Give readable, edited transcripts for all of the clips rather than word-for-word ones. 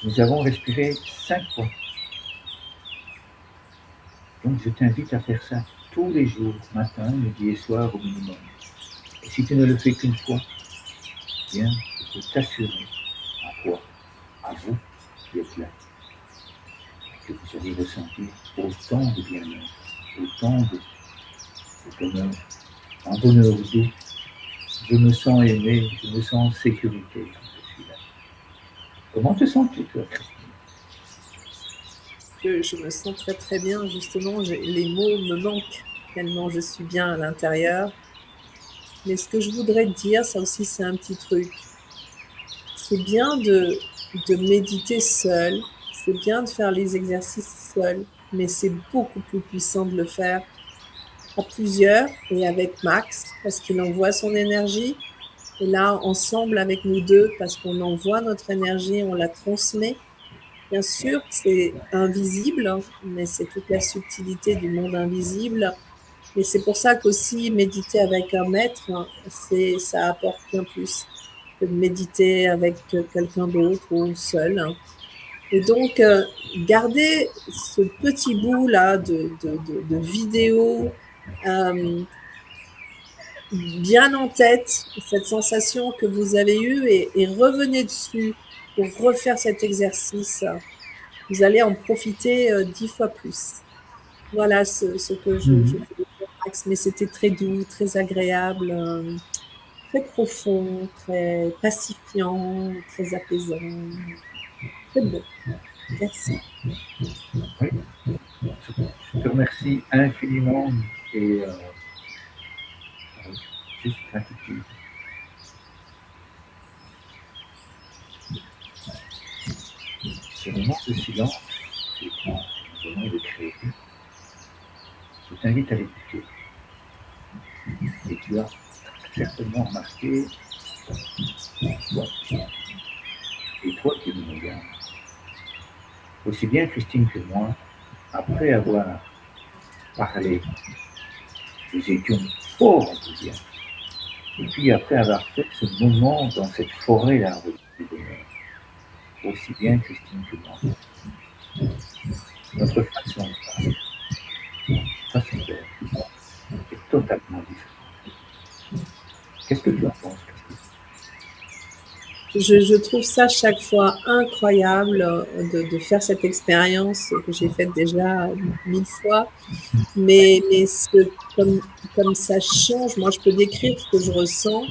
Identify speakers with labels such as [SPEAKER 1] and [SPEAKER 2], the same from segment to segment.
[SPEAKER 1] Nous avons respiré 5 fois. Donc je t'invite à faire ça tous les jours, matin, midi et soir au minimum. Et si tu ne le fais qu'une fois, bien, je peux t'assurer à toi, à vous qui êtes là, que vous allez ressentir autant de bien-être, autant de bonheur, un bonheur doux. Je me sens aimé, je me sens en sécurité quand je suis là. Comment te sens-tu, toi, Christine?
[SPEAKER 2] Je me sens très très bien, justement, les mots me manquent tellement je suis bien à l'intérieur. Mais ce que je voudrais te dire, ça aussi c'est un petit truc. C'est bien de méditer seul, c'est bien de faire les exercices seul, mais c'est beaucoup plus puissant de le faire à plusieurs et avec Max, parce qu'il envoie son énergie. Et là, ensemble avec nous deux, parce qu'on envoie notre énergie, on la transmet. Bien sûr, c'est invisible, hein, mais c'est toute la subtilité du monde invisible. Et c'est pour ça qu'aussi méditer avec un maître, hein, ça apporte bien plus que de méditer avec quelqu'un d'autre ou seul, hein. Et donc, garder ce petit bout là de vidéo bien en tête, cette sensation que vous avez eue, et revenez dessus pour refaire cet exercice. Vous allez en profiter 10 fois plus. Voilà ce que je
[SPEAKER 1] Mhm.
[SPEAKER 2] voulais dire, Max, mais c'était très doux, très agréable, très profond, très pacifiant, très apaisant, très beau. Merci.
[SPEAKER 1] Oui, je te remercie infiniment et juste gratitude. Ce moment de silence que nous venons de créer, je t'invite à l'écouter. Et tu as certainement remarqué, toi, et toi qui me regardes, aussi bien Christine que moi, après avoir parlé, nous étions fort enthousiastes. Et puis après avoir fait ce moment dans cette forêt d'arbres du bonheur, aussi bien Christine que moi, notre façon de parler, façon d'être, est totalement différente. Qu'est-ce que tu en penses, Christine?
[SPEAKER 2] Je trouve ça chaque fois incroyable de faire cette expérience que j'ai faite déjà 1000 fois. Mais comme ça change, moi je peux décrire ce que je ressens.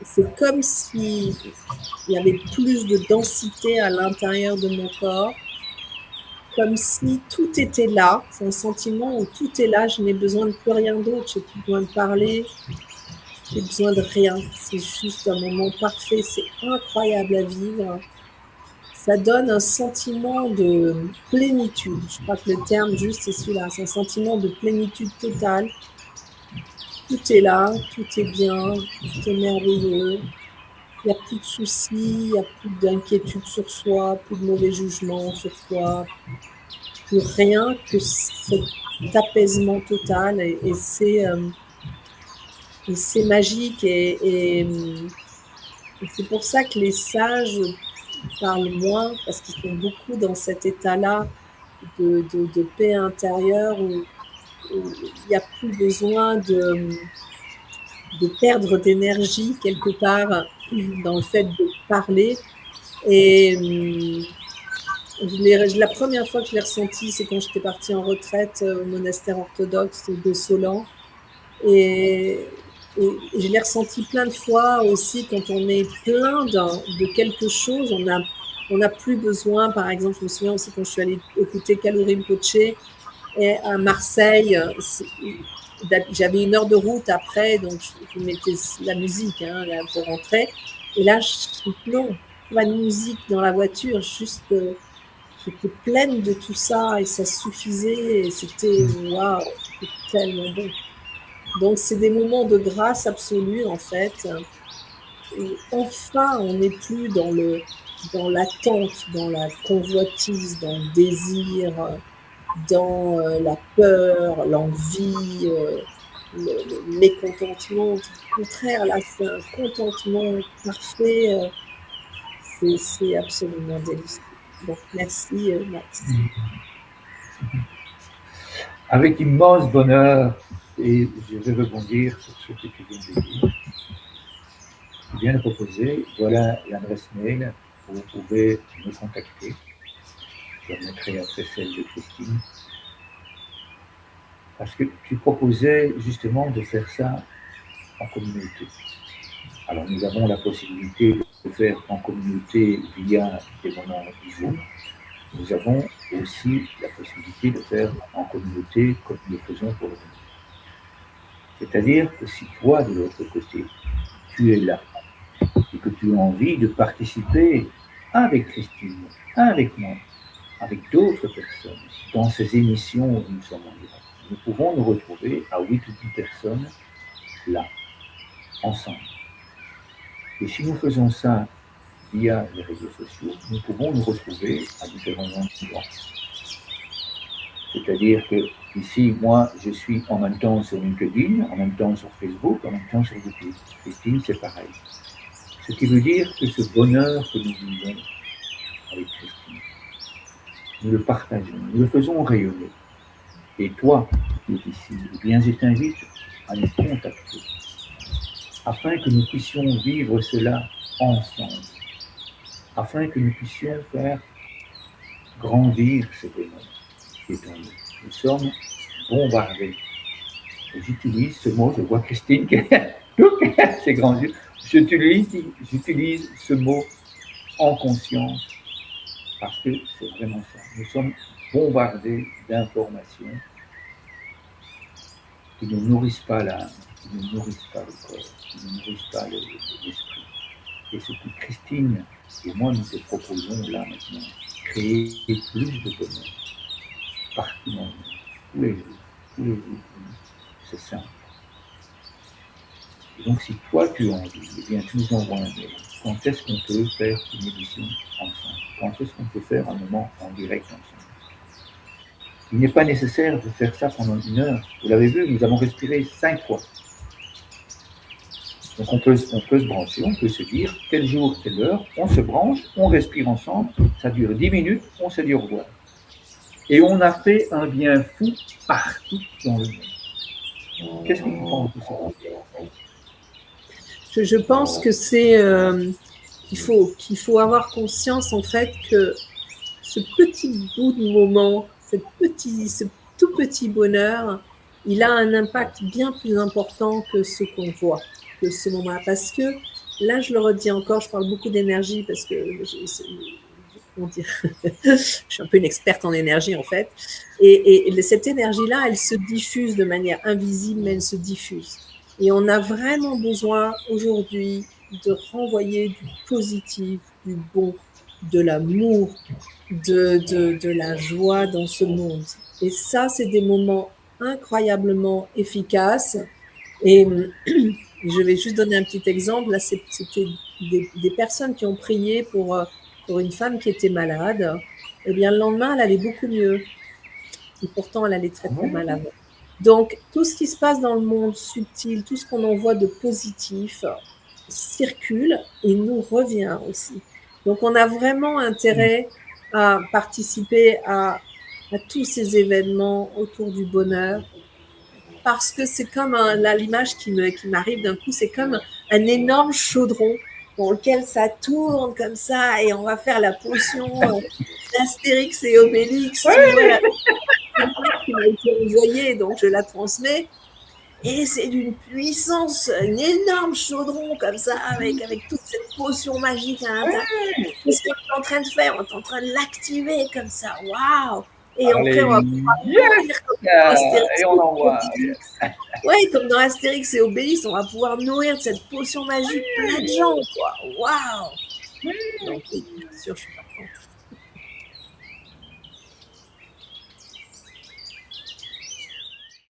[SPEAKER 2] C'est comme si il y avait plus de densité à l'intérieur de mon corps, comme si tout était là. C'est un sentiment où tout est là, je n'ai besoin de plus rien d'autre, j'ai plus besoin de parler, j'ai besoin de rien. C'est juste un moment parfait, c'est incroyable à vivre. Ça donne un sentiment de plénitude. Je crois que le terme juste c'est celui-là, c'est un sentiment de plénitude totale. Tout est là, tout est bien, tout est merveilleux. Il n'y a plus de soucis, il n'y a plus d'inquiétude sur soi, plus de mauvais jugements sur soi, plus rien que cet apaisement total. Et c'est magique. Et c'est pour ça que les sages parlent moins, parce qu'ils sont beaucoup dans cet état-là de paix intérieure où il n'y a plus besoin de perdre d'énergie quelque part dans le fait de parler. Et la première fois que je l'ai ressenti, c'est quand j'étais partie en retraite au monastère orthodoxe de Solan. Et, et je l'ai ressenti plein de fois aussi quand on est plein de quelque chose. On n'a plus besoin, par exemple, je me souviens aussi quand je suis allée écouter Kalu Rinpoche et à Marseille, j'avais 1 heure de route après, donc je mettais la musique hein, là, pour rentrer. Et là, non, pas de musique dans la voiture, juste j'étais pleine de tout ça et ça suffisait et c'était waouh, c'était tellement bon. Donc c'est des moments de grâce absolue en fait. Et enfin, on n'est plus dans l'attente, dans la convoitise, dans le désir, dans la peur, l'envie, le mécontentement. Au contraire, là, c'est un contentement parfait. c'est absolument délicieux. Donc, merci Max.
[SPEAKER 1] Avec immense bonheur, et je vais rebondir sur ce que tu viens de dire. Tu viens de proposer, voilà l'adresse mail où vous pouvez me contacter. Je remettrai après celle de Christine. Parce que tu proposais justement de faire ça en communauté. Alors nous avons la possibilité de le faire en communauté via des moments Zoom. Nous avons aussi la possibilité de faire en communauté comme nous le faisons pour le moment. C'est-à-dire que si toi, de l'autre côté, tu es là et que tu as envie de participer avec Christine, avec moi, avec d'autres personnes dans ces émissions où nous sommes en direct, nous pouvons nous retrouver à 8 ou 10 personnes là, ensemble. Et si nous faisons ça via les réseaux sociaux, nous pouvons nous retrouver à différents endroits. C'est-à-dire que ici, moi, je suis en même temps sur LinkedIn, en même temps sur Facebook, en même temps sur YouTube. Christine, c'est pareil. Ce qui veut dire que ce bonheur que nous vivons avec Christine, nous le partageons, nous le faisons rayonner. Et toi, qui es ici, eh bien, je t'invite à nous contacter afin que nous puissions vivre cela ensemble, afin que nous puissions faire grandir ce bonheur qui est en nous. Nous sommes bombardés. Et j'utilise ce mot, je vois Christine qui ses grands yeux. J'utilise ce mot en conscience parce que c'est vraiment ça. Nous sommes bombardés d'informations qui ne nourrissent pas l'âme, qui ne nourrissent pas le corps, qui ne nourrissent pas l'esprit. Et ce que Christine et moi nous te proposons là maintenant, créer plus de bonheur partout dans le monde, tous les jours, c'est simple. Et donc si toi tu as envie, eh bien tu nous envoies un mail. Quand est-ce qu'on peut faire une émission ensemble? Quand est-ce qu'on peut faire un moment en direct ensemble? Il n'est pas nécessaire de faire ça pendant 1 heure. Vous l'avez vu, nous avons respiré 5 fois. Donc on peut se brancher, on peut se dire tel jour, telle heure, on se branche, on respire ensemble, ça dure 10 minutes, on se dit au revoir. Et on a fait un bien fou partout dans le monde. Qu'est-ce que tu penses de ça?
[SPEAKER 2] Je pense que c'est qu'il faut avoir conscience en fait que ce petit bout de moment, ce tout petit bonheur, il a un impact bien plus important que ce qu'on voit, que ce moment-là. Parce que là, je le redis encore, je parle beaucoup d'énergie parce que comment dire, je suis un peu une experte en énergie en fait. Et cette énergie-là, elle se diffuse de manière invisible, mais elle se diffuse. Et on a vraiment besoin aujourd'hui de renvoyer du positif, du bon, de l'amour, de la joie dans ce monde. Et ça, c'est des moments incroyablement efficaces. Et je vais juste donner un petit exemple. Là, c'était des personnes qui ont prié pour une femme qui était malade. Eh bien, le lendemain, elle allait beaucoup mieux. Et pourtant, elle allait très, très mal avant. Donc, tout ce qui se passe dans le monde subtil, tout ce qu'on envoie de positif circule et nous revient aussi. Donc, on a vraiment intérêt à participer à tous ces événements autour du bonheur parce que c'est comme là, l'image qui m'arrive d'un coup, c'est comme un énorme chaudron dans lequel ça tourne comme ça et on va faire la potion d'Astérix et Obélix. Tu vois, qui m'a été envoyée, donc je la transmets. Et c'est d'une puissance, un énorme chaudron comme ça, avec toute cette potion magique à l'intérieur. C'est ce qu'on est en train de faire, on est en train de l'activer comme ça. Waouh! Et après, on va pouvoir nourrir comme dans Astérix.
[SPEAKER 1] Et on envoie.
[SPEAKER 2] Oui, comme dans Astérix et Obélix, on va pouvoir nourrir de cette potion magique plein de gens, quoi. Waouh! Donc, bien sûr, je suis partie.